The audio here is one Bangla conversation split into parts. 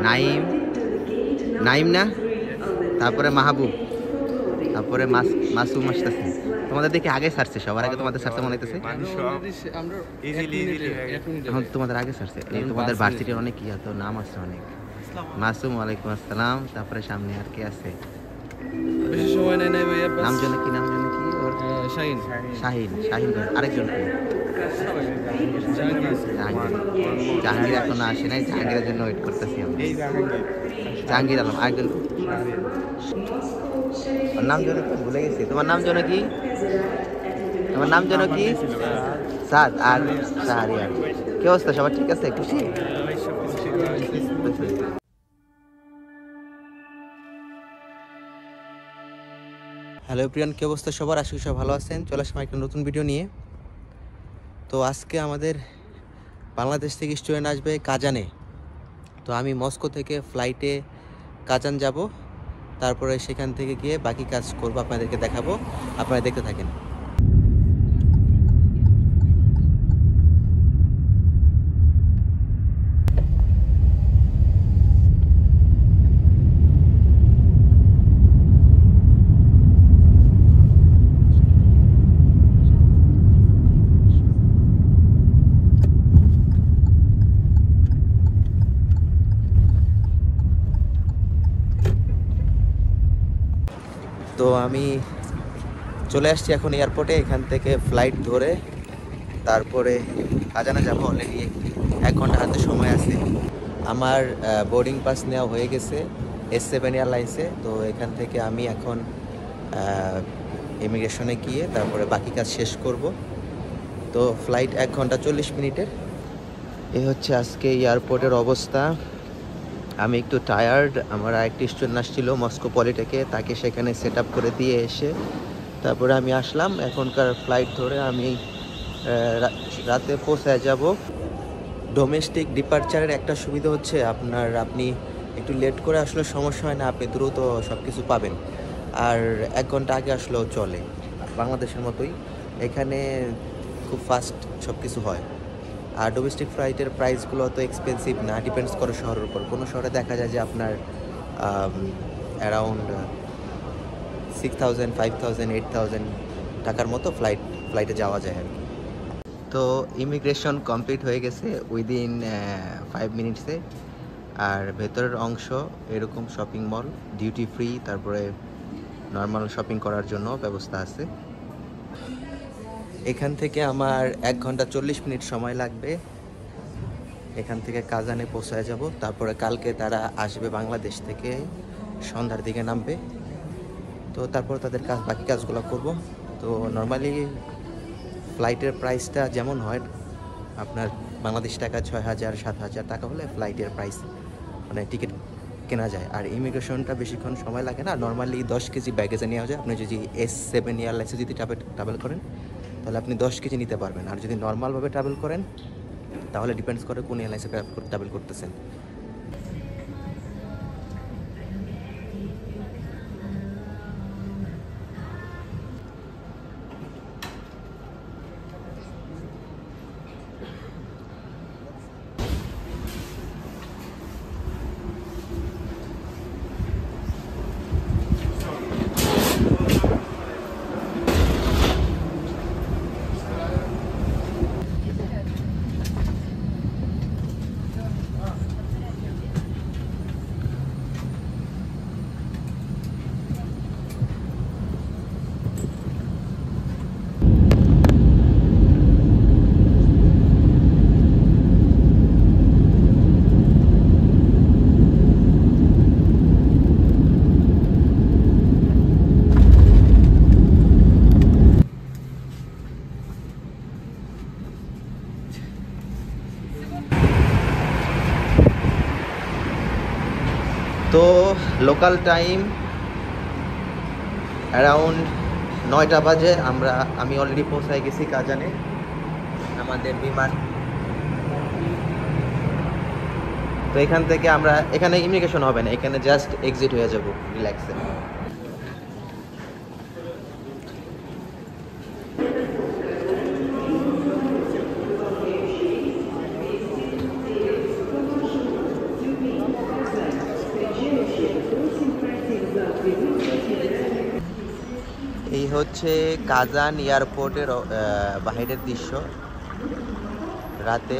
নাইম, নাইম না, তারপরে মাহবুব, তারপরে মাসুম আসতেছে। তোমাদের দেখে আগে ছাড়ছে, সবার আগে তোমাদের ছাড়ছে মনে হইতেছে। এখন তোমাদের আগে ছাড়ছে। এই তোমাদের ভার্সিটির অনেক ইয়া তো নাম আছে অনেক। মাসুম, ওয়ালাইকুম আসসালাম। তারপরে সামনে আর কি আছে? বেশি সময় নেই ভাইয়া। নাম জানে কি? নাম জানে কি ওর? শাহিন। শাহিন। শাহিন আরেকজন কি? জাহাঙ্গীর। জাহাঙ্গীর এখনো আসে নাই, জাহাঙ্গীরের জন্য ওয়েট করতেছি আমরা। জাহাঙ্গীর আলম আরেকজন। নাম জানো কি? ভুলে গেছি। তোমার নাম জানো কি? তোমার নাম জানো কি? সাদ আর শাহরিয়ার। কি অবস্থা, সবার ঠিক আছে? খুশি? হ্যালো প্রিয়ান, কি অবস্থা সবার? আশা করি সব ভালো আছেন। চলে আসলাম একটা নতুন ভিডিও নিয়ে। তো আজকে আমাদের বাংলাদেশ থেকে স্টুডেন্ট আসবে কাজানে। তো আমি মস্কো থেকে ফ্লাইটে কাজান যাব, তারপরে সেখান থেকে গিয়ে বাকি কাজ করব, আপনাদেরকে দেখাবো। আপনারা দেখতে থাকেন। তো আমি চলে আসছি এখন এয়ারপোর্টে। এখান থেকে ফ্লাইট ধরে তারপরে কাজানা যাব। অলরেডি 1 ঘন্টা হাতে সময় আছে। আমার বোর্ডিং পাস নেওয়া হয়ে গেছে S7 এয়ারলাইন্সে। তো এখান থেকে আমি এখন ইমিগ্রেশনে গিয়ে তারপরে বাকি কাজ শেষ করব। তো ফ্লাইট 1 ঘন্টা 40 মিনিটের। এই হচ্ছে আজকে এয়ারপোর্টের অবস্থা। আমি একটু টায়ার্ড। আমার আরেকটি স্টুডেন্ট আসছিল মস্কো পলিটেকে, তাকে সেখানে সেট আপ করে দিয়ে এসে তারপরে আমি আসলাম। এখনকার ফ্লাইট ধরে আমি রাতে পৌঁছায় যাব। ডোমেস্টিক ডিপারচারের একটা সুবিধা হচ্ছে আপনি একটু লেট করে আসলে সমস্যা হয় না, আপনি দ্রুত সব কিছু পাবেন। আর 1 ঘন্টা আগে আসলেও চলে, বাংলাদেশের মতোই এখানে খুব ফাস্ট সব কিছু হয়। আর ডোমেস্টিক ফ্লাইটের প্রাইসগুলো তো এক্সপেন্সিভ না, ডিপেন্ডস করে শহরের উপর। কোনো শহরে দেখা যায় যে আপনার অ্যারাউন্ড 6000, 5000, 8000 টাকার মতো ফ্লাইটে যাওয়া যায় আর কি। তো ইমিগ্রেশন কমপ্লিট হয়ে গেছে উইদিন 5 মিনিটসে। আর ভেতরের অংশ এরকম শপিং মল, ডিউটি ফ্রি, তারপরে নর্মাল শপিং করার জন্য ব্যবস্থা আছে। এখান থেকে আমার 1 ঘন্টা 40 মিনিট সময় লাগবে। এখান থেকে কাজানে পৌঁছায় যাব। তারপরে কালকে তারা আসবে বাংলাদেশ থেকে, সন্ধ্যার দিকে নামবে। তো তারপর তাদের বাকি কাজগুলো করব। তো নর্মালি ফ্লাইটের প্রাইসটা যেমন হয় আপনার বাংলাদেশ টাকা 6000, 7000 টাকা হলে ফ্লাইটের প্রাইস মানে টিকিট কেনা যায়। আর ইমিগ্রেশনটা বেশিক্ষণ সময় লাগে না। নর্মালি 10 কেজি ব্যাগেজে নেওয়া যায়। আপনি যদি S7 এয়ারলাইন্সে যদি ট্রাভেল করেন তাহলে আপনি 10 কেজি নিতে পারবেন। আর যদি নর্মালভাবে ট্রাভেল করেন তাহলে ডিপেন্ডস করে কোন এয়ারলাইন্সে ট্রাভেল করতেছেন। তো লোকাল টাইম অ্যারাউন্ড 9টা বাজে। আমি অলরেডি পৌঁছায় গেছি কাজানে। আমাদের বিমান, তো এখান থেকে এখানে ইমিগ্রেশন হবে না, এখানে জাস্ট এক্সিট হয়ে যাব রিল্যাক্সে। এই হচ্ছে কাজান এয়ারপোর্টের বাইরের দৃশ্য রাতে।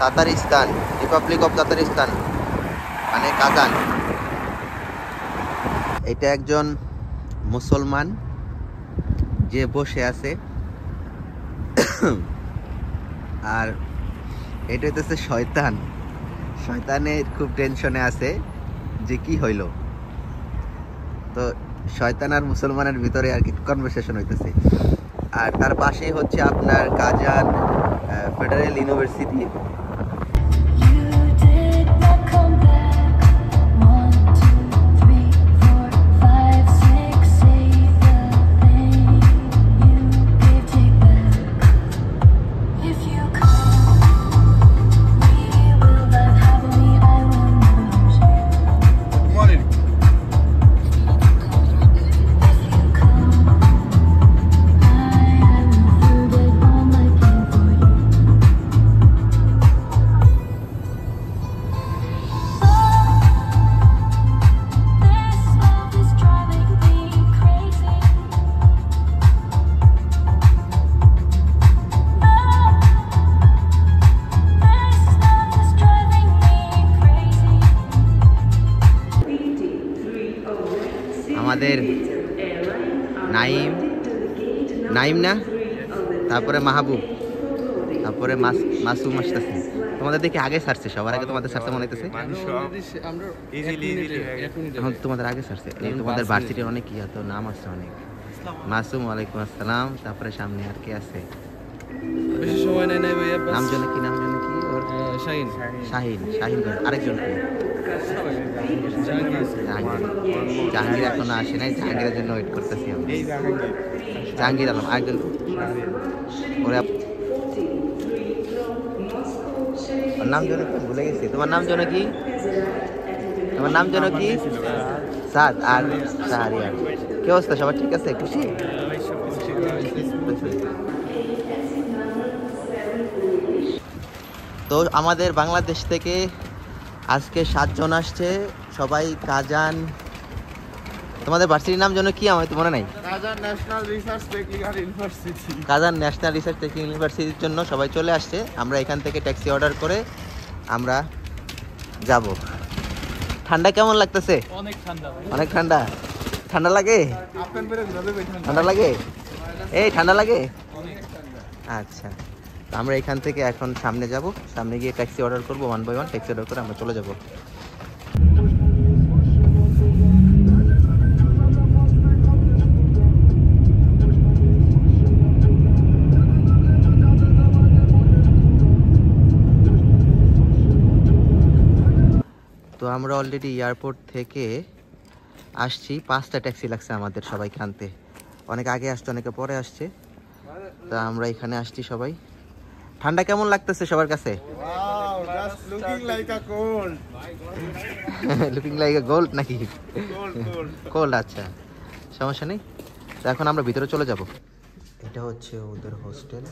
তাতারিস্তান, রিপাবলিক অফ তাতারিস্তান মানে কাজান। এটা একজন মুসলমান যে বসে আছে, আর এটা হচ্ছে শয়তান। শয়তানের খুব টেনশনে আছে যে কি হইল। তো শয়তান আর মুসলমানের ভিতরে আর কি কনভারসেশন হইতেছে। আর তার পাশে হচ্ছে আপনার কাজান ফেডারেল ইউনিভার্সিটি। আমাদের নাইম, নাইম না, তারপরে মাহবুব, তারপরে মাসুম আসতেছে। তোমাদের দেখে আগে ছাড়ছে, সবার আগে তোমাদের ছাড়ছে মনে হইতেছে। এখন তোমাদের আগে ছাড়ছে। তোমাদের ভার্সিটির অনেক ইয়া তো নাম আছে অনেক। মাসুম, ওয়ালাইকুম আসসালাম। তারপরে সামনে আর কে আছে? বেশি সময় নেয় নাই ভাইয়া। নাম জানো কি? নাম জানো কি ওর? শাহিন। শাহিন। শাহিন আরেকজন কি? জাহাঙ্গীর। জাহাঙ্গীর এখনো আসে নাই, জাহাঙ্গীরের জন্য ওয়েট করতেছি আমরা। জাহাঙ্গীর আলম আরেকজন। ওরা নাম জানো কি? ভুলে গেছি। তোমার নাম জানো কি? তোমার নাম জানো কি? সাদ আর শাহরিয়ার। কি অবস্থা? সবার ঠিক আছে? খুশি? তো আমাদের বাংলাদেশ থেকে আজকে 7 জন আসছে, সবাই কাজান। তোমাদের ভার্সিটির নাম জানো কি? আমার তো মনে নাই। Kazan national research technical university. Kazan national research technical ইউনিভার্সিটির জন্য সবাই চলে আসছে। আমরা এখান থেকে ট্যাক্সি অর্ডার করে আমরা যাব। ঠান্ডা কেমন লাগতেছে? অনেক ঠান্ডা ভাই। অনেক ঠান্ডা। ঠান্ডা লাগে? আপনার বেরে ঘুরাবে ঠান্ডা লাগে? এই ঠান্ডা লাগে? আচ্ছা, তো আমরা এখান থেকে এখন সামনে যাব। সামনে গিয়ে ট্যাক্সি অর্ডার করবো, 1 বাই 1 ট্যাক্সি অর্ডার করে আমরা চলে যাব। তো আমরা অলরেডি এয়ারপোর্ট থেকে আসছি। 5টা ট্যাক্সি লাগছে আমাদের সবাইকে আনতে। অনেক আগে আসছে, অনেকে পরে আসছে। তা আমরা এখানে আসছি সবাই। ঠান্ডা কেমন লাগতেছে সবার কাছে? Wow, just looking like a cold. Looking like a gold নাকি? Cold cold. কোল্ড, আচ্ছা, সমস্যা নেই। তো এখন আমরা ভিতরে চলে যাব। এটা হচ্ছে ওদের হোস্টেল।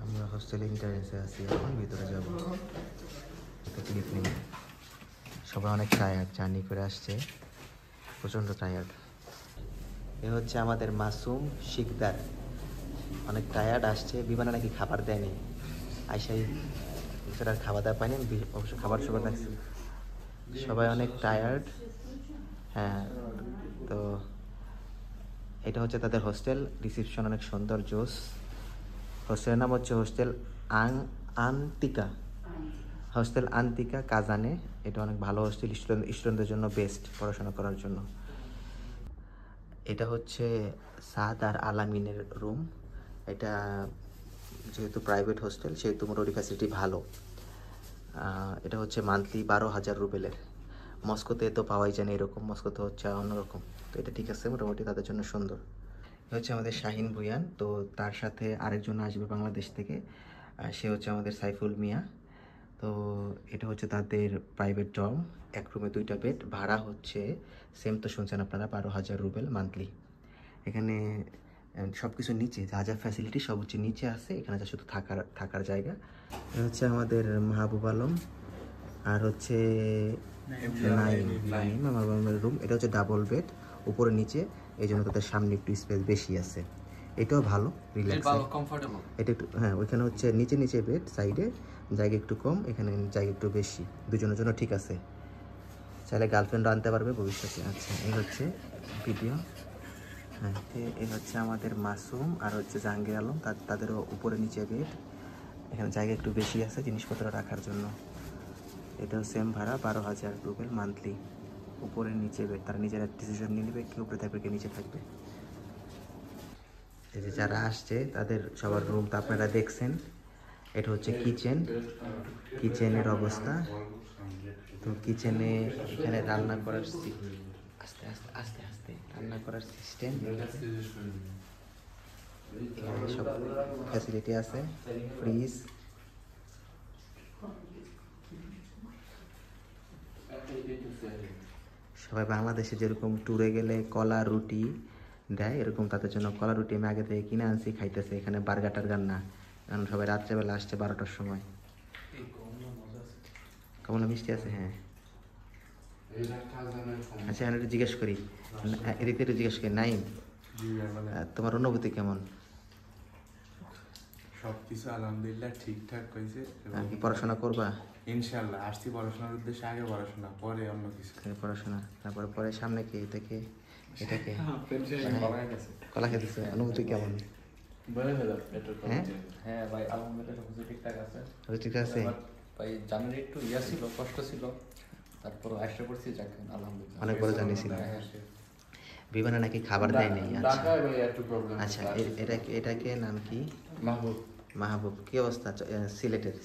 আমরা হোস্টেলে ইন্টারেন্সে আছি, এখন ভিতরে যাব। ক্লিপ নেই। সবাই অনেক টায়ার্ড, জার্নি করে আসছে, প্রচণ্ড টায়ার্ড। এ হচ্ছে আমাদের মাসুম শিকদার, অনেক টায়ার্ড আসছে। বিমানে নাকি খাবার দেয়নি, আইসাই আর খাওয়া দাওয়া পাইনি। অবশ্য খাবার সবার লাগছে। সবাই অনেক টায়ার্ড। হ্যাঁ, তো এটা হচ্ছে তাদের হোস্টেল। রিসিপশন অনেক সুন্দর, জোস। হোস্টেলের নাম হচ্ছে হোস্টেল আন্তিকা। হোস্টেল আন্তিকা কাজানে। এটা অনেক ভালো হোস্টেল, স্টুডেন্টদের জন্য বেস্ট, পড়াশোনা করার জন্য। এটা হচ্ছে সাদ আর আলামিনের রুম। এটা যেহেতু প্রাইভেট হোস্টেল সেহেতু মোটামুটি ফ্যাসিলিটি ভালো। এটা হচ্ছে মান্থলি 12,000 রুবেলের। মস্কোতে তো পাওয়াই যায় না এরকম, মস্কোতে হচ্ছে অন্যরকম। তো এটা ঠিক আছে, মোটামুটি তাদের জন্য সুন্দর। এটা হচ্ছে আমাদের শাহিন ভুয়ান। তো তার সাথে আরেকজন আসবে বাংলাদেশ থেকে, সে হচ্ছে আমাদের সাইফুল মিয়া। তো এটা হচ্ছে তাদের প্রাইভেট ডর্ম, এক রুমে 2টা বেড, ভাড়া হচ্ছে সেম তো শুনছেন আপনারা 12,000 রুবেল মান্থলি। এখানে সব কিছু নিচে, যা যা ফ্যাসিলিটি সব হচ্ছে নিচে আছে, এখানে যা শুধু থাকার জায়গা। এটা হচ্ছে আমাদের মাহবুব আলম, আর হচ্ছে নাইম আমার রুম। এটা হচ্ছে ডাবল বেড, উপরে নিচে, এই জন্য তাদের সামনে একটু স্পেস বেশি আছে। এটাও ভালো, রিল্যাক্স, এটা একটু, হ্যাঁ ওইখানে হচ্ছে নিচে বেড, সাইডে জায়গা একটু কম, এখানে জায়গা একটু বেশি, দুজনের জন্য ঠিক আছে। চাইলে গার্লফ্রেন্ড আনতে পারবে ভবিষ্যতে। আচ্ছা, এই হচ্ছে ভিডিও। হ্যাঁ, এই হচ্ছে আমাদের মাসুম আর হচ্ছে জাহাঙ্গীর আলম, তাদেরও উপরে নিচে বেড, এখানে জায়গা একটু বেশি আছে জিনিসপত্র রাখার জন্য। এটাও সেম ভাড়া 12,000 রুবেল মান্থলি, উপরে নিচে বেড। তারা নিজেরা ডিসিশন নিয়ে নেবে কে উপরে থাকবে কে নিচে থাকবে। এই যে যারা আসছে তাদের সবার রুম তো আপনারা দেখছেন। এটা হচ্ছে কিচেনের অবস্থা। তো কিচেনে এখানে রান্না করার আস্তে আস্তে আস্তে আস্তে রান্না করার সিস্টেম, এখানে সব ফ্যাসিলিটি আছে, ফ্রিজ। সবাই বাংলাদেশে যেরকম ট্যুরে গেলে কলা রুটি দেয়, এরকম তাদের জন্য কলা রুটি আমি আগে থেকে কিনে আনছি, খাইতেছে। এখানে বার্গার টার্গার না, কারণ সবাই রাত্রেবেলা আসছে 12টার সময়। কমলা মিষ্টি আছে, হ্যাঁ। আচ্ছা, আমি একটু জিজ্ঞেস করি, এদিক থেকে একটু জিজ্ঞেস করি, নাইম তোমার অনুভূতি কেমন? সবকিছু আলহামদুলিল্লাহ ঠিকঠাক হয়েছে। কি পড়াশোনা করবা? ইনশাল্লাহ আসছি পড়াশোনার উদ্দেশ্যে, আগে পড়াশোনা পরে অন্য কিছু। পড়াশোনা, তারপরে পরে সামনে কি এটাকে কলা খেতেছে, অনুভূতি কেমন? হ্যাঁ ভাই, আলহামদুলিল্লাহ সবকিছু ঠিকঠাক আছে। ঠিক আছে ভাই জার্নি একটু ছিল, কষ্ট ছিল, তারপর আশা করছি যাক আলহামদুলিল্লাহ অনেক বড় জার্নি ছিল। বিমানে নাকি খাবার দেয় নাই? আচ্ছা, এটাকে নাম কি? মাহবুব। কি অবস্থা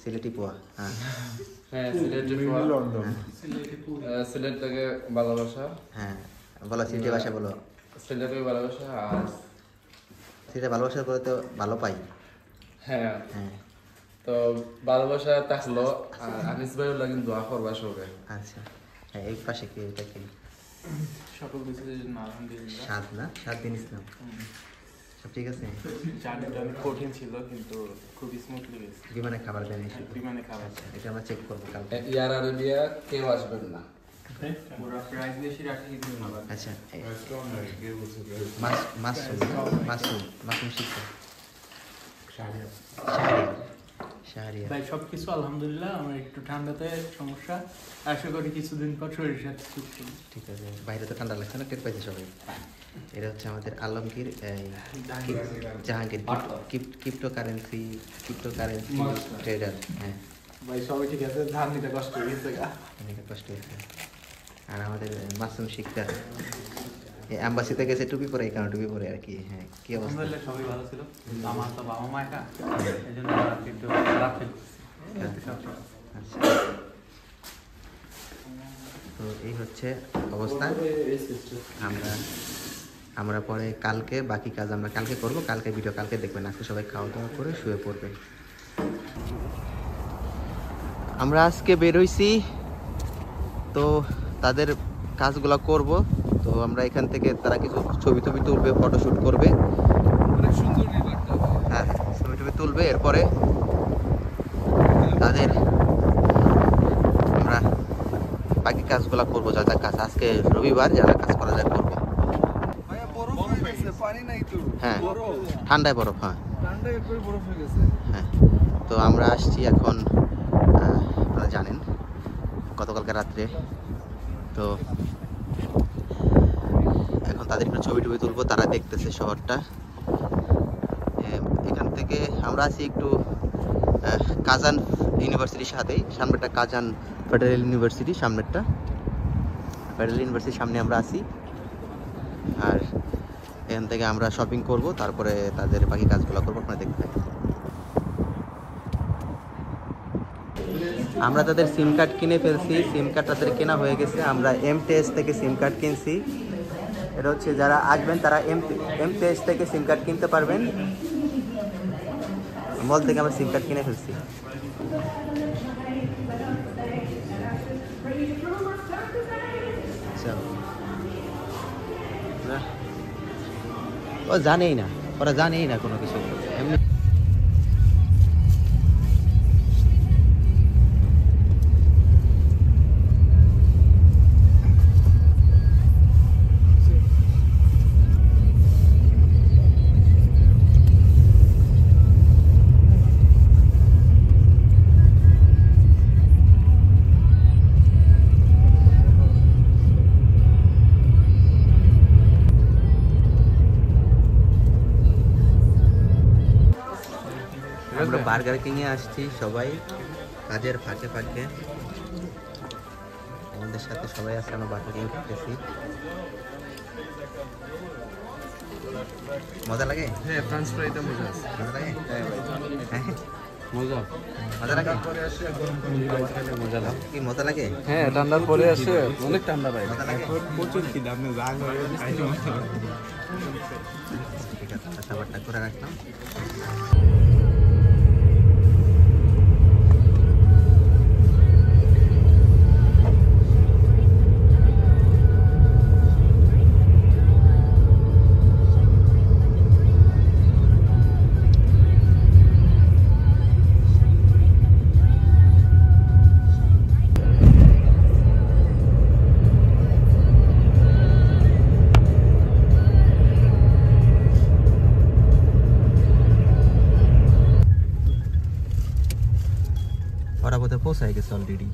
সিলেটি পোয়া? হ্যাঁ, সিলেট থেকে ভালোবাসা। হ্যাঁ বলো, সিলেটি ভাষা বলো। সিলেটের ভালোবাসা, আর সিলেটে ভালোবাসার পরে তো ভালো পাই। হ্যাঁ হ্যাঁ, তো ভালোবাসা থাকলো, আর আনিস ভাইও লাগেন দোয়া করবা সবাই। আচ্ছা, হ্যাঁ এই পাশে কি এটা কি? সকল কিছুর জন্য আলহামদুলিল্লাহ। 7 দিন ইসলাম, সব ঠিক আছে? জার্নিটা অনেক কঠিন ছিল, কিন্তু খুব স্মুথলি গেছে। বিমানে খাবার দেয় নাই? বিমানে খাবার। আচ্ছা, এটা আমরা চেক করবো কালকে। ইয়ার আরবিয়া কেউ আসবেন না। ওরা প্রাইস বেশি রাখি দিন আবার। আচ্ছা, মাসুম শিখছে শাহরিয়া। ভাই সবকিছু আলহামদুলিল্লাহ। আমার একটু ঠান্ডাতে সমস্যা, আশা করি কিছুদিন পর শরীর সাথে ঠিক আছে। বাইরে তো ঠান্ডা লাগছে না, টের পাইছে সবাই। এটা হচ্ছে আমাদের আলমগীর জাহাঙ্গীর, ক্রিপ্টোকারেন্সি ট্রেডার। হ্যাঁ ভাই সবাই ঠিক আছে, জার্নিটা কষ্ট হয়ে গেছে, অনেক কষ্ট হয়েছে। আর আমাদের মাসুম শিকদার অ্যাম্বাসিতে গেছে টুপি পরে, এই কারণে টুপি পরে আর কি। হ্যাঁ, কি অবস্থা? আলহামদুলিল্লাহ সবাই ভালো ছিল। আমার তো বাবা মা একা, এই জন্য একটু খারাপ ফিল করছি। আচ্ছা, তো এই হচ্ছে অবস্থা। আমরা পরে কালকে বাকি কাজ আমরা কালকে করবো, কালকে ভিডিও কালকে দেখবেন। আজকে সবাই খাওয়া দাওয়া করে শুয়ে পড়বেন। আমরা আজকে বেরোইছি, তো তাদের কাজগুলো করব। তো আমরা এখান থেকে তারা কিছু ছবি তুলবে, ফটোশ্যুট করবে, অনেক সুন্দর লাগতো। হ্যাঁ ছবি তুলবে। এরপরে তাদের আমরা বাকি কাজগুলো করবো, যা যা কাজ আজকে রবিবার যারা কাজ করা যায় করবো। হ্যাঁ ঠান্ডায় বরফ, হ্যাঁ হ্যাঁ। তো আমরা আসছি এখন, আপনারা জানেন গতকালকে রাত্রে। তো এখন তাদের একটু ছবি তুলবো, তারা দেখতেছে শহরটা। এখান থেকে আমরা আছি একটু কাজান ইউনিভার্সিটির সাথেই, সামনেটা কাজান ফেডারেল ইউনিভার্সিটি, সামনেরটা ফেডারেল ইউনিভার্সিটির সামনে আমরা আছি। আর এখান থেকে আমরা শপিং করব, তারপরে তাদের বাকি কাজগুলো করবো, আপনারা দেখতে থাকেন। আমরা তাদের সিম কার্ড কিনে ফেলছি, সিম কার্ড তাদের কেনা হয়ে গেছে। আমরা এমটিএস থেকে সিম কার্ড কিনছি। এটা হচ্ছে যারা আসবেন তারা এমটিএস থেকে সিম কার্ড কিনতে পারবেন। মল থেকে আমরা সিম কার্ড কিনে ফেলছি। ও জানেই না, ওরা জানেই না কোনো কিছু এমনি। আমরা বার্গার কিং এ আসছি সবাই কাজের ফাঁকে ফাঁকে, আমাদের সাথে সবাই আছে, আমরা বার্গার কিং করতেছি। মজা লাগে? হ্যাঁ, ফ্রান্স ফ্রাইটা মজা আছে। মজা লাগে? হ্যাঁ ভাই, হ্যাঁ মজা। মজা লাগে? মজা লাগে। কি মজা লাগে? হ্যাঁ, ঠান্ডার পরে আসে অনেক ঠান্ডা ভাই। মজা লাগে? প্রচুর খিদা, আপনি যা ঠিক আছে, খাবারটা করে রাখলাম। ওরা বোধহয় পৌঁছায় গেছে অলরেডি।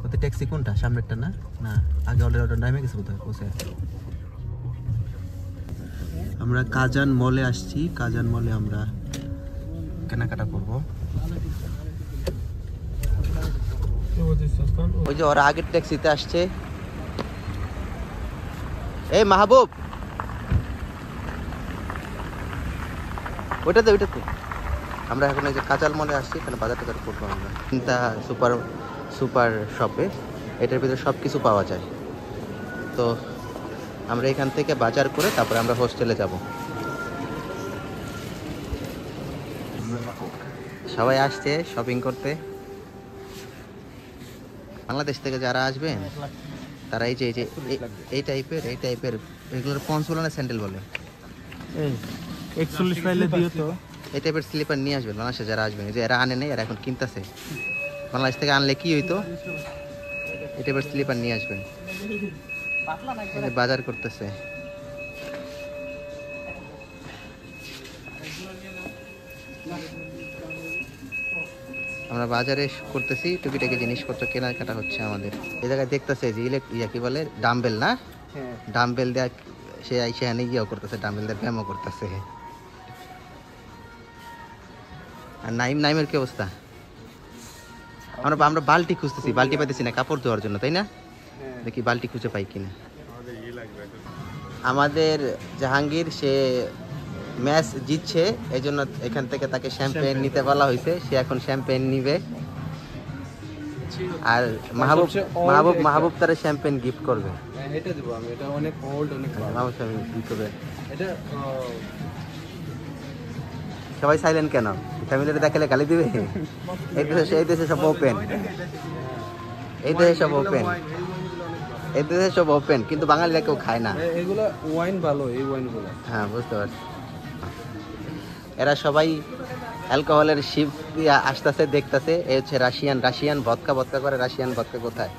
ওদের ট্যাক্সি কোনটা, সামনেরটা না? না, আগে অলরেডি ওটা নামে গেছে বোধহয়, পৌঁছায়। আমরা কাজান মলে আসছি, কাজান মলে আমরা কেনাকাটা করব। ওই যে ওরা আগের ট্যাক্সিতে আসছে। এই মাহবুব, ওইটাতে ওইটাতে। আমরা এখন এই যে কাজাল মলে আসছি, এখানে বাজার টাজার করবো আমরা। চিন্তা সুপার সুপার শপে এটার ভিতরে সব কিছু পাওয়া যায়। তো আমরা এখান থেকে বাজার করে তারপরে আমরা হোস্টেলে যাব। সবাই আসছে শপিং করতে। বাংলাদেশ থেকে যারা আসবেন তারা এই যে এই টাইপের এগুলোর পঞ্চুলানা স্যান্ডেল বলে, 41 পাইলে দিও তো। এই টাইপের স্লিপার নিয়ে আসবেন বাংলাদেশে যারা আসবেন। এই যে এরা আনে নেই, এরা এখন কিনতেছে। বাংলাদেশ থেকে আনলে কি হইতো, এই টাইপের স্লিপার নিয়ে আসবেন। বাজার করতেছে। আমরা বাজারে করতেছি, টুকিটাকি জিনিসপত্র কেনাকাটা হচ্ছে আমাদের। এই জায়গায় দেখতেছে যে কি বলে ডাম্বেল না, ডাম্বেল দেয়া সে সেখানে গিয়েও করতেছে, ডাম্বেল দিয়ে ব্যায়ামও করতেছে। আর নাইমের কি অবস্থা? আমরা বালতি খুঁজতেছি, বালতি পাইতেছি না কাপড় ধোয়ার জন্য, তাই না? দেখি বালতি খুঁজে পাই কিনা। আমাদের জাহাঙ্গীর সে ম্যাচ জিতছে, এই জন্য এখান থেকে তাকে শ্যাম্পেন নিতে বলা হয়েছে। সে এখন শ্যাম্পেন নিবে। আর মাহবুব তারা শ্যাম্পেন গিফট করবে। এটা দেবো আমি, এটা অনেক ওল্ড, অনেক মাহবুব গিফট করবে। এটা সবাই সাইলেন্ট কেন? ফ্যামিলিতে দেখালে গালি দিবে? এই দেশে সব ওপেন, এই দেশে সব ওপেন, এই দেশে সব ওপেন, কিন্তু বাঙালিরা কেউ খায় না। এগুলো ওয়াইন ভালো, এই ওয়াইনগুলো। হ্যাঁ, বুঝতে পারছি। এরা সবাই অ্যালকোহলের শিপ আসতেছে, দেখতেছে। এই হচ্ছে রাশিয়ান ভদকা করে। রাশিয়ান ভদকা কোথায়?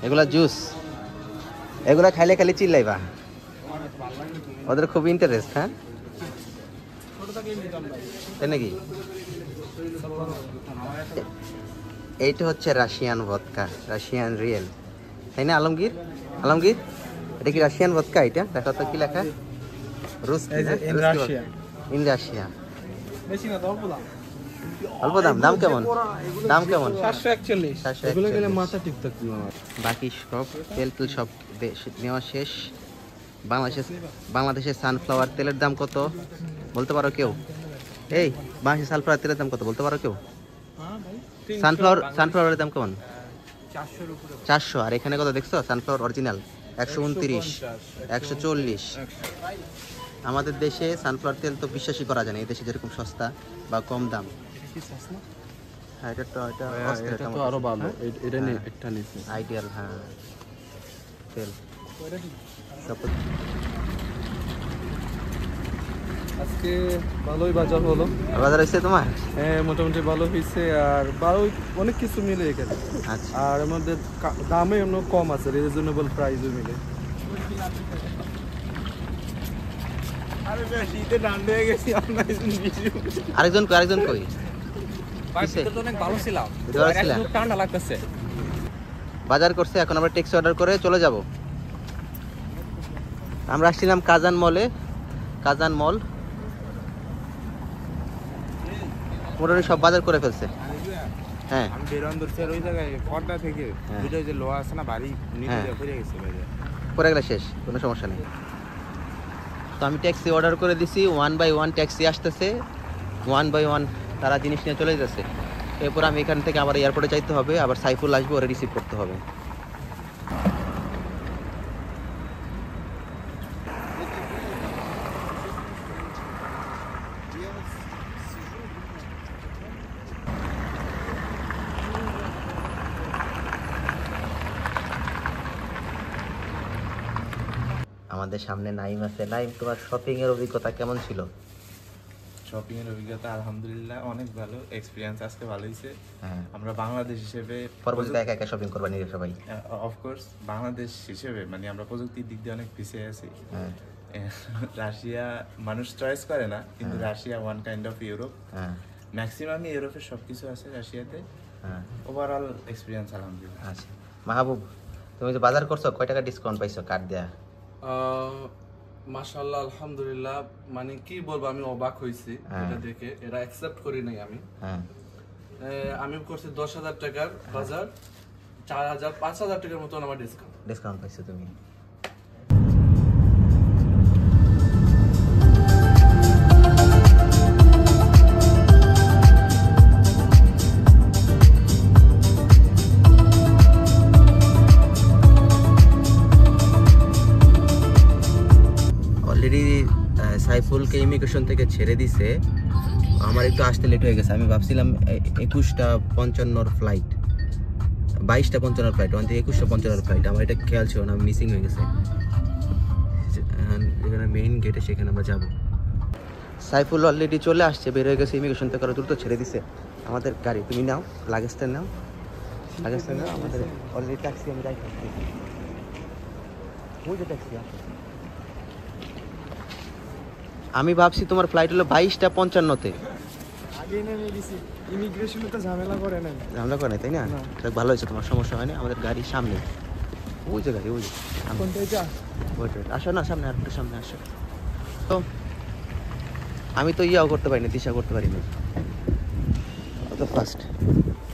এগুলা জুস, এগুলা খাইলে খালি চিল্লাইবা। ওদের খুব ইন্টারেস্ট। হ্যাঁ, তাই নাকি? এইটা হচ্ছে রাশিয়ান ভদকা, রাশিয়ান রিয়েল, তাই না আলমগীর? এটা কি রাশিয়ান ভদকা? এটা দেখো তো কি লেখা, ইন রাশিয়া। অল্প দাম। দাম কেমন? 741। এগুলো গেলে মাথা ঠিক থাকবে না। বাকি সব তেল সব নেওয়া শেষ। বাংলাদেশের সানফ্লাওয়ার তেলের দাম কত বলতে পারো কেউ? এই বাংলাদেশের সানফ্লাওয়ার তেলের দাম কত বলতে পারো কেউ? সানফ্লাওয়ারের দাম কেমন? 400। আর এখানে কত দেখছো? Sunflower original 129, 140। আমাদের দেশে সানফ্লাওয়ার তেল তো বিশ্বাসই করা যায় না, এই দেশে যেরকম সস্তা বা কম দাম। হ্যাঁ, এটা তো আরো ভালো। এটা নিয়ে একটা নিয়েছে আইডিয়াল। হ্যাঁ, তেল আজকে ভালোই বাজার হলো। বাজার হয়েছে তোমার? হ্যাঁ, মোটামুটি ভালো হয়েছে, আর ভালো অনেক কিছু মিলে এখানে। আচ্ছা, আর আমাদের দামে অন্য কম আছে, রিজনেবল প্রাইসও মিলে। আরেকজন কই? অনেক ভালো ছিলাম, ভিতরে ছিলা? ঠান্ডা লাগতেছে। বাজার করছে, এখন আমরা ট্যাক্সি অর্ডার করে চলে যাব। আমরা আসছিলাম কাজান মলে। কাজান মল মোটামুটি সব বাজার করে ফেলছে। হ্যাঁ, আমি বেরোন ধরছি আর ওই জায়গায় পর্দা থেকে হ্যাঁ। দুটো যে লোহা আছে না বাড়ি হ্যাঁ। ফিরে গেছে বাইরে। পরে গেলে শেষ, কোনো সমস্যা নেই। তো আমি ট্যাক্সি অর্ডার করে দিছি, 1 বাই 1 ট্যাক্সি আসতেছে, 1 বাই 1 তারা জিনিস নিয়ে চলে যাচ্ছে। এরপর আমি এখান থেকে আবার এয়ারপোর্টে যাইতে হবে, আবার সাইফুল আসবে, ওরা রিসিভ করতে হবে। আমাদের সামনে নাইম আছে। নাইম, তোমার শপিং এর অভিজ্ঞতা কেমন ছিল? শপিং এর অভিজ্ঞতা আলহামদুলিল্লাহ অনেক ভালো, এক্সপিরিয়েন্স আজকে ভালো হয়েছে। হ্যাঁ, আমরা বাংলাদেশ হিসেবে পরবর্তীতে একা একা শপিং করবা নিজে সবাই? অফকোর্স বাংলাদেশ হিসেবে মানে আমরা প্রযুক্তির দিক দিয়ে অনেক পিছিয়ে আছি। হ্যাঁ, রাশিয়া মানুষ চয়েস করে না, কিন্তু Russia one kind of Europe. হ্যাঁ, ম্যাক্সিমামই ইউরোপের সব কিছু আছে রাশিয়াতে। হ্যাঁ। ওভারঅল এক্সপিরিয়েন্স আলহামদুলিল্লাহ। আচ্ছা মাহবুব, তুমি যে বাজার করছো, কয় টাকা ডিসকাউন্ট পাইছো কার্ড দেয়া? মাশাআল্লাহ, আলহামদুলিল্লাহ, মানে কি বলবো, আমি অবাক হয়েছি হ্যাঁ। এটা দেখে। এরা অ্যাকসেপ্ট করি নাই আমি। হ্যাঁ, আমি করছি 10,000 টাকার বাজার, 4,000 5,000 টাকার মতন আমার ডিসকাউন্ট। ডিসকাউন্ট পাইছো তুমি। অলরেডি সাইফুলকে ইমিগ্রেশন থেকে ছেড়ে দিছে। আমার একটু আসতে লেট হয়ে গেছে। আমি ভাবছিলাম 21:55 ফ্লাইট, 22:55 ফ্লাইট, ওখান থেকে 21:55 ফ্লাইট। আমার এটা খেয়াল ছিল না, মিসিং হয়ে গেছে। যেখানে মেইন গেটে সেখানে আমরা যাব। সাইফুল অলরেডি চলে আসছে, বের হয়ে গেছে ইমিগ্রেশন থেকে, দ্রুত ছেড়ে দিছে আমাদের গাড়ি। তুমি নাও লাগেজটা, নাও লাগেজটা নাও। আমাদের অলরেডি ট্যাক্সি আমি যাই করছি। ওই যে ট্যাক্সি আছে। আমি ভাবছি তোমার ফ্লাইট হলো 22:55-তে। আগে নেমে দিছি, ইমিগ্রেশনে তো ঝামেলা করে নাই। ঝামেলা করে নাই, তাই না? দেখ, ভালো হয়েছে, তোমার সমস্যা হয়নি। আমাদের গাড়ি সামনে, ওই যে গাড়ি, ওই যে কোনটা এটা? ওয়েট, আসো না সামনে, আর একটু সামনে আসো। তো আমি তো ইয়াও করতে পারিনি, দিশা করতে পারিনি, অত ফাস্ট।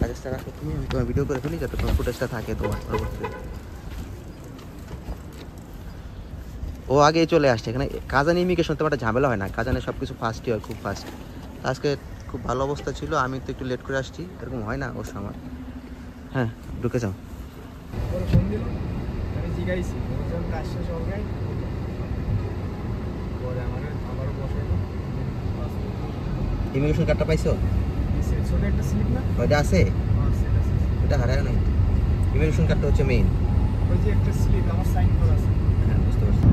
লাগেজটা রাখো তুমি, আমি তোমার ভিডিও করে ফেলি যাতে তোমার ফুটেজটা থাকে তোমার পরবর্তীতে। ও আগেই চলে আসছে এখানে। কাজান ইমিগ্রেশন তেমন একটা ঝামেলা হয় না, কাজানে সব কিছু ফাস্টই হয়, খুব ফাস্ট। আজকে খুব ভালো অবস্থা ছিল, আমি তো একটু লেট করে আসছি, এরকম হয় না ওর সময়। হ্যাঁ, ঢুকে যাও। ফোন দিল, আমি জিগাইছি, যখন কাজ শেষ হয়ে যায় পরে আমারও বসাইলো। ইমিগ্রেশন কার্ডটা পাইছো? ছোট একটা স্লিপ না? ওইটা আছে? সেটা আছে। ওটা হারায় নাই। ইমিগ্রেশন কার্ডটা হচ্ছে মেইন। ওই যে একটা স্লিপ আমার সাইন করা আছে। হ্যাঁ, বুঝতে পারছি।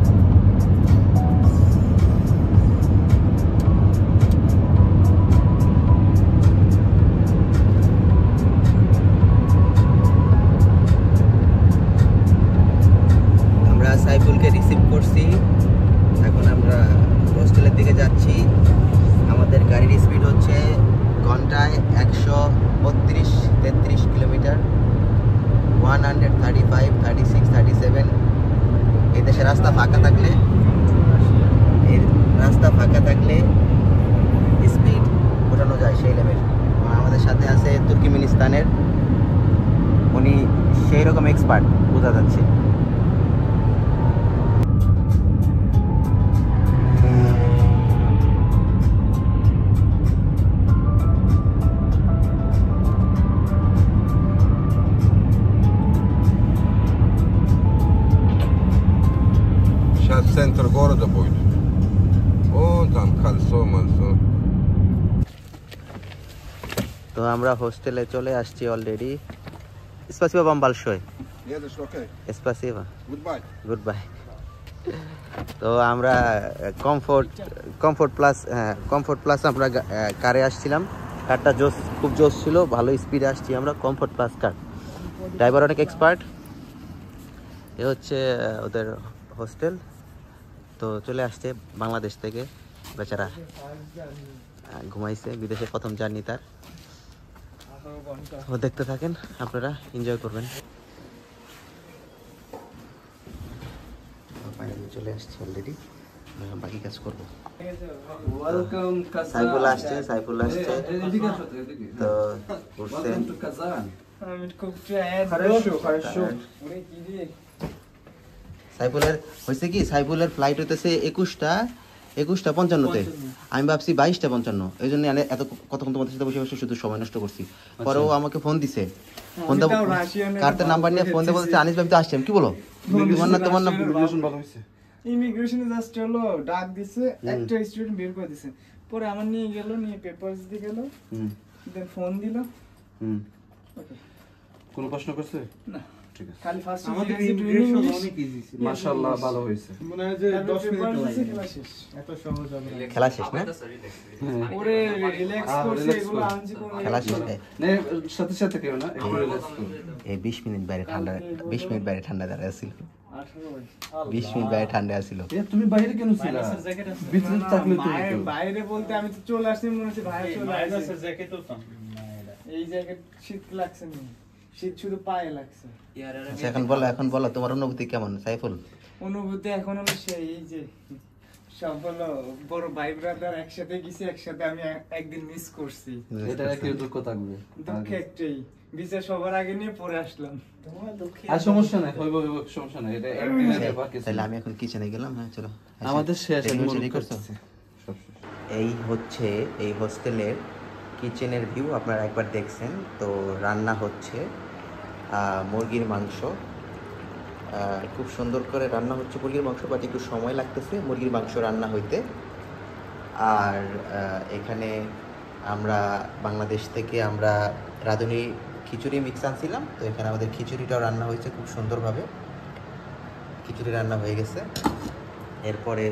আমরা সাইফুলকে রিসিভ করছি, এখন আমরা হোস্টেলের দিকে যাচ্ছি। আমাদের গাড়ির স্পিড হচ্ছে ঘন্টায় 132-33 কিলোমিটার, 135, 36, 37। এই দেশে রাস্তা ফাঁকা থাকলে, স্পিড ওঠানো যায় সেই লেভেল। আমাদের সাথে আছে তুর্কমেনিস্তানের, উনি সেই রকম এক্সপার্ট, বোঝা যাচ্ছে। Центр города будет. О, там кольцо, мальцо. তো আমরা হোস্টেলে চলে আসছি অলরেডি। Спасибо вам большое. Едешь, окей. Спасибо. Goodbye. Goodbye. তো আমরা কমফোর্ট প্লাস আমরা কারে আসছিলাম। কারটা খুব জোস ছিল, ভালো স্পিডে আসছি আমরা। কমফোর্ট প্লাস কার, ড্রাইভার অনেক এক্সপার্ট। এ হচ্ছে ওদের হোস্টেল। তো চলে আসছে বাংলাদেশ থেকে, বেচারা ঘুমাইছে, বিদেশে প্রথম জার্নি তার। তো দেখতে থাকেন, আপনারা এনজয় করবেন। চলে আসছে অলরেডি, বাকি কাজ করবো। ওয়েলকাম সাইফুল আসছে এদিকে আসো তো, এদিকে। তো উঠছে। Welcome to Kazan. সাইফুলের হয়েছে কি, সাইফুলের ফ্লাইট হইতেছে 21:55-তে। আমি ভাবছি 22:55, এই জন্য এত কতক্ষণ তোমাদের সাথে বসে বসে শুধু সময় নষ্ট করছি। পরে ও আমাকে ফোন দিছে, ফোন দিয়ে কার্তের নাম্বার নিয়ে ফোন দিয়ে বলছে আনিস ভাই তো আসছেন। কি বলো তোমার নাম? ইমিগ্রেশনে জাস্ট হলো ডাক দিছে, একটা স্টুডেন্ট বের করে দিছে। পরে আমার নিয়ে গেল, নিয়ে পেপারস দিয়ে গেল, দেন ফোন দিল। ওকে, কোনো প্রশ্ন করছে? না, ঠিক আছে, খালি ফার্স্ট আমাদের ইমিগ্রেশন অনেক ইজি ছিল। মাশাআল্লাহ ভালো হয়েছে। মনে হয় যে 10 মিনিট লাগে। খেলা শেষ। এত সহজ হবে না। খেলা শেষ না? ওরে রিল্যাক্স করছে, relax এগুলো করো। আনছি কোন খেলা শেষ। না সাথে সাথে কেউ না, একটু রিল্যাক্স করো। এই 20 মিনিট বাইরে ঠান্ডা দাঁড়ায় ছিল। 18 20 মিনিট বাইরে ঠান্ডা ছিল। তুমি বাইরে কেন ছিলা? ভিতরে থাকলে তুমি বাইরে কেউ। বাইরে বলতে আমি তো চলে আসছি, মনে হচ্ছে বাইরে চলে আসছি। জ্যাকেটও তো এই জ্যাকেট শীত লাগছে না, শীত শুধু পায়ে লাগছে। আচ্ছা, এখন বলো তোমার অনুভূতি কেমন সাইফুল? অনুভূতি এখন হলো সেই, এই যে সব হলো বড় ভাই ব্রাদার একসাথে গেছি, একসাথে আমি একদিন মিস করছি। এটা কেউ দুঃখ থাকবে। দুঃখ একটাই, বিচার সবার আগে নিয়ে পরে আসলাম। আর সমস্যা নাই, হইব সমস্যা নাই, এটা একদিনের ব্যাপার কিছু। তাহলে আমি এখন কিচেনে গেলাম। হ্যাঁ চলো, আমাদের শেষ, আমি রেডি মনে করছো? করতেছি সব শেষ। এই হচ্ছে এই হোস্টেলের কিচেনের ভিউ, আপনারা একবার দেখছেন। তো রান্না হচ্ছে মুরগির মাংস, খুব সুন্দর করে রান্না হচ্ছে মুরগির মাংস, বাট একটু সময় লাগতেছে মুরগির মাংস রান্না হইতে। আর এখানে আমরা বাংলাদেশ থেকে আমরা রাঁধুনি খিচুড়ি মিক্স আনছিলাম। তো এখানে আমাদের খিচুড়িটাও রান্না হয়েছে খুব সুন্দরভাবে, খিচুড়ি রান্না হয়ে গেছে। এরপরে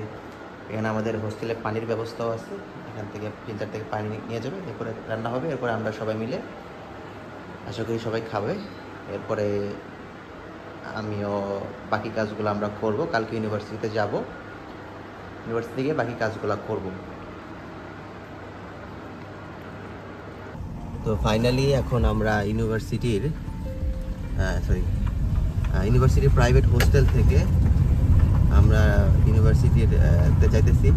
এখানে আমাদের হোস্টেলে পানির ব্যবস্থাও আছে, এখান থেকে ফিল্টার থেকে পানি নিয়ে যাবে, এরপরে রান্না হবে। এরপরে আমরা সবাই মিলে আশা করি সবাই খাবে। এরপরে আমিও বাকি কাজগুলো আমরা করব, কালকে ইউনিভার্সিটিতে যাব, ইউনিভার্সিটি গিয়ে বাকি কাজগুলো করব। তো ফাইনালি এখন আমরা ইউনিভার্সিটির প্রাইভেট হোস্টেল থেকে আমরা ইউনিভার্সিটির যাইতেছি।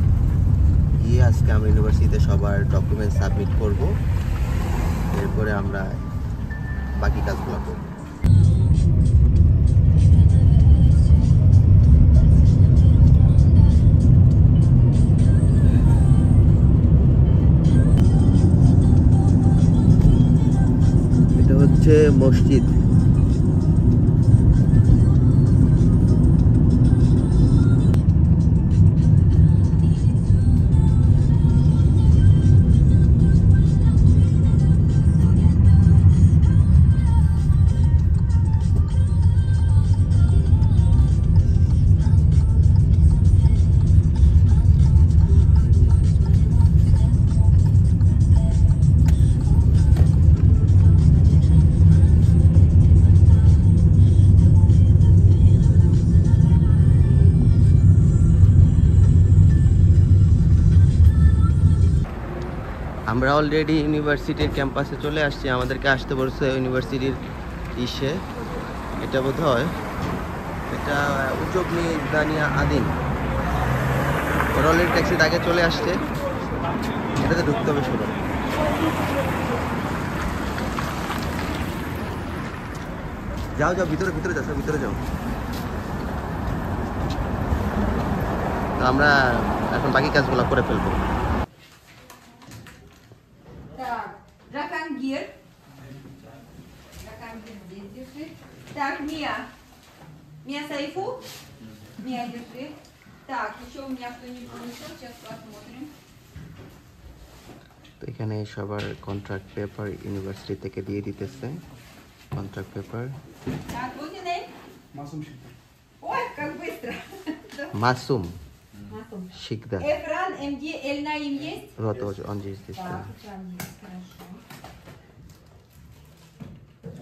গিয়ে আজকে আমরা ইউনিভার্সিটিতে সবার ডকুমেন্ট সাবমিট করব, এরপরে আমরা বাকি কাজগুলো করব। এটা হচ্ছে মসজিদ। আমরা অলরেডি ইউনিভার্সিটির ক্যাম্পাসে চলে আসছি। আমাদেরকে আসতে বলছে ইউনিভার্সিটির এটা বোধ হয় এটা উচবনি দানিয়া আদিন। ওরা অলরেডি ট্যাক্সির আগে চলে আসছে, এটাতে ঢুকতে হবে শুধু। যাও ভিতরে যাও, ভিতরে যাও। তো আমরা এখন বাকি কাজগুলো করে ফেলবো। Rakan Gir здесь держи. Так, Мия Сайфу. Мия, держи. Так, еще у меня кто-нибудь принесет, сейчас посмотрим. তো এখানে সবার কন্ট্রাক্ট পেপার ইউনিভার্সিটি থেকে দিয়ে দিতেছে, contract paper. Так, Луниней. Ой, как быстро. Давай. Masum. Masum. Shikda. Efran, MD, Elnaim есть? Вот, он здесь. Так, Efran есть, хорошо.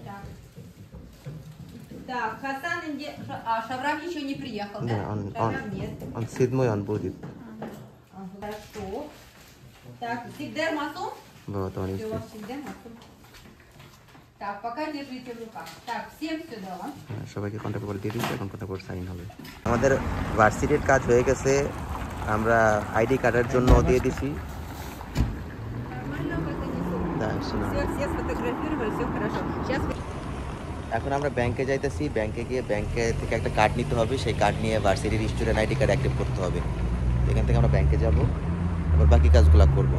Так. Так, Хасан, MD, Шаврам еще не приехал, да? Да, Шаврам нет. он седьмой, он будет. Хорошо. Так, Сигдер Масум? Вот, он Все, здесь. Сигдер Масум. Так, пока держите в руках. Так, всем все дала. সবাইকে কন্ট্যাক্ট করে দিয়ে দিচ্ছি, এখন কন্ট্যাক্ট করে সাইন হবে। আমাদের ভার্সিটির কাজ হয়ে গেছে, আমরা আইডি কার্ডের জন্য দিয়ে দিছি। Нормально, как они Да, всё нормально. все сфотографировали, все хорошо. Сейчас এখন আমরা ব্যাংকে যাইতেছি, ব্যাংকে গিয়ে ব্যাংকে থেকে একটা কার্ড নিতে হবে, সেই কার্ড নিয়ে ভার্সিটির স্টুডেন্ট আইডি কার্ড অ্যাক্টিভ করতে হবে। এখান থেকে আমরা ব্যাংকে যাব, আবার বাকি কাজগুলো করব।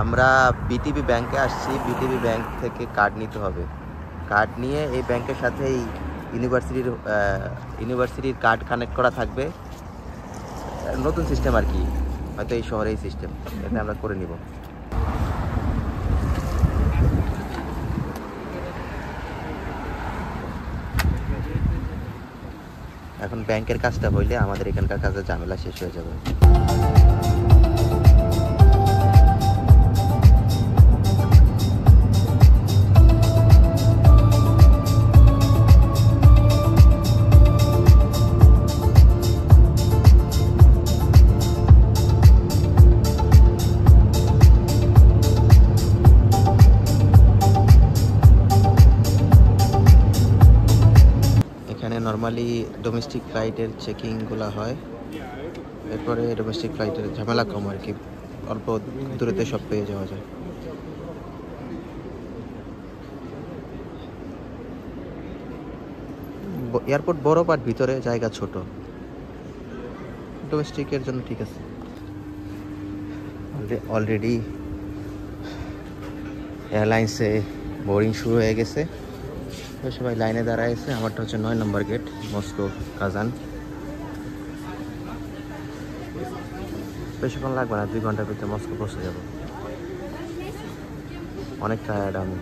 আমরা বিটিবি ব্যাংকে আসছি, বিটিবি ব্যাংক থেকে কার্ড নিতে হবে। কার্ড নিয়ে এই ব্যাংকের সাথেই ইউনিভার্সিটির কার্ড কানেক্ট করা থাকবে। নতুন সিস্টেম আর কি, হয়তো এই শহরেই সিস্টেম, এটা আমরা করে নিব। এখন ব্যাংকের কাজটা হইলে আমাদের এখানকার কাজের ঝামেলা শেষ হয়ে যাবে। নর্মালি ডোমেস্টিক ফ্লাইটের চেকিংগুলো হয়, এরপরে ডোমেস্টিক ফ্লাইটের ঝামেলা কম আর কি, অল্প দূরেতে সব পেয়ে যাওয়া যায়। এয়ারপোর্ট বড়, বাট ভিতরে জায়গা ছোট, ডোমেস্টিকের জন্য ঠিক আছে। অলরেডি এয়ারলাইন্সে বোর্ডিং শুরু হয়ে গেছে, সবাই লাইনে দাঁড়ায় আছে। আমারটা হচ্ছে 9 নম্বর গেট, মস্কো কাজান। বেশিক্ষণ লাগবে না, 2 ঘন্টার ভিতরে মস্কো পৌঁছে যাব। অনেক টায়ার্ড আমি।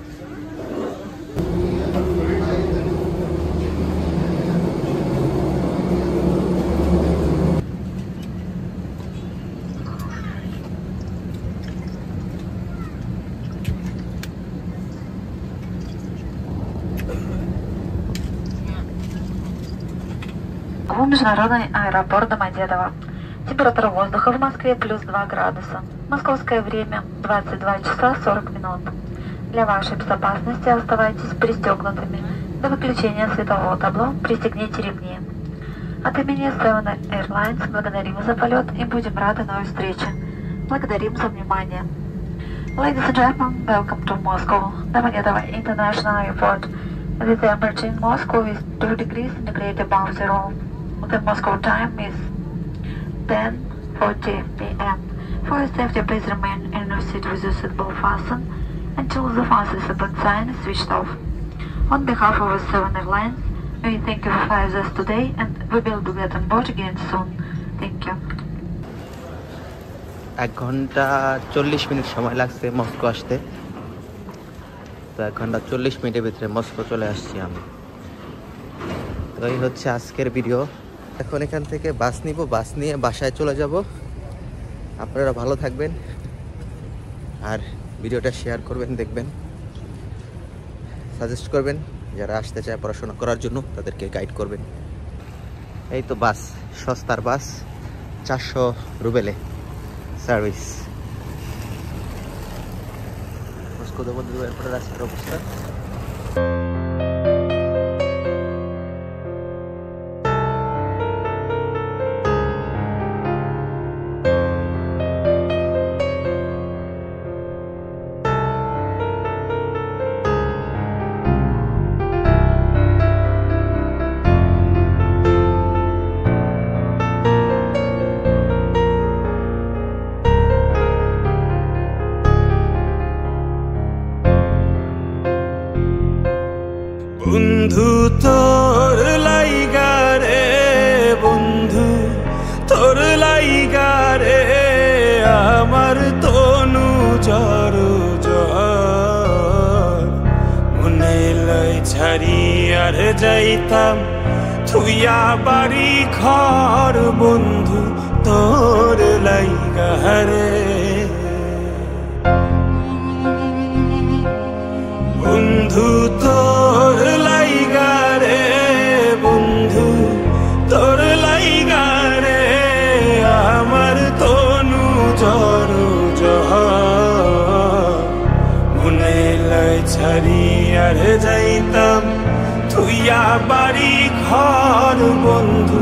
Международный аэропорт Домодедово. Температура воздуха в Москве плюс 2 градуса. Московское время 22 часа 40 минут. Для вашей безопасности оставайтесь пристегнутыми. До выключения светового табло пристегните ремни. От имени Seven Airlines благодарим за полет и будем рады новой встрече. Благодарим за внимание. Ladies and gentlemen, welcome to Moscow, Domodedovo International Airport. The temperature in Moscow is 2 degrees centigrade above zero. The Moscow time is 10:40 p.m. For your safety, please remain in your seat with your seatbelt fastened until the fasten seatbelt sign is switched off. On behalf of Seven Airlines, we thank you for flying with us today and we will be get on board again soon. Thank you. 1 ঘন্টা 40 মিনিট সময় লাগছে মস্কো আসতে, তো 1 ঘন্টা 40 মিনিটের ভিতরে মস্কো চলে আসছি আমি। তো এই হচ্ছে আজকের ভিডিও। এখন এখান থেকে বাস নিব, বাস নিয়ে বাসায় চলে যাব। আপনারা ভালো থাকবেন আর ভিডিওটা শেয়ার করবেন, দেখবেন, সাজেস্ট করবেন, যারা আসতে চায় পড়াশোনা করার জন্য তাদেরকে গাইড করবেন। এই তো বাস, সস্তার বাস, 400 রুবেলে সার্ভিস। মস্কো দমোদেদোভো এয়ারপোর্টের রাস্তার অবস্থা। বন্ধু তোর লাইগা রে বন্ধু তোর লাইগা রে আমার তনু জর জর মনে লয় ছাড়ি আর যাইতাম থুইয়া বাড়ি ঘর বন্ধু তোর লাইগা রে বন্ধু তোর লাইগা রে বন্ধু তোর লাইগা রে আমার তনু জর জর মনে লয় ছাড়ি আর যাইতাম থুইয়া বাড়ি ঘর বন্ধু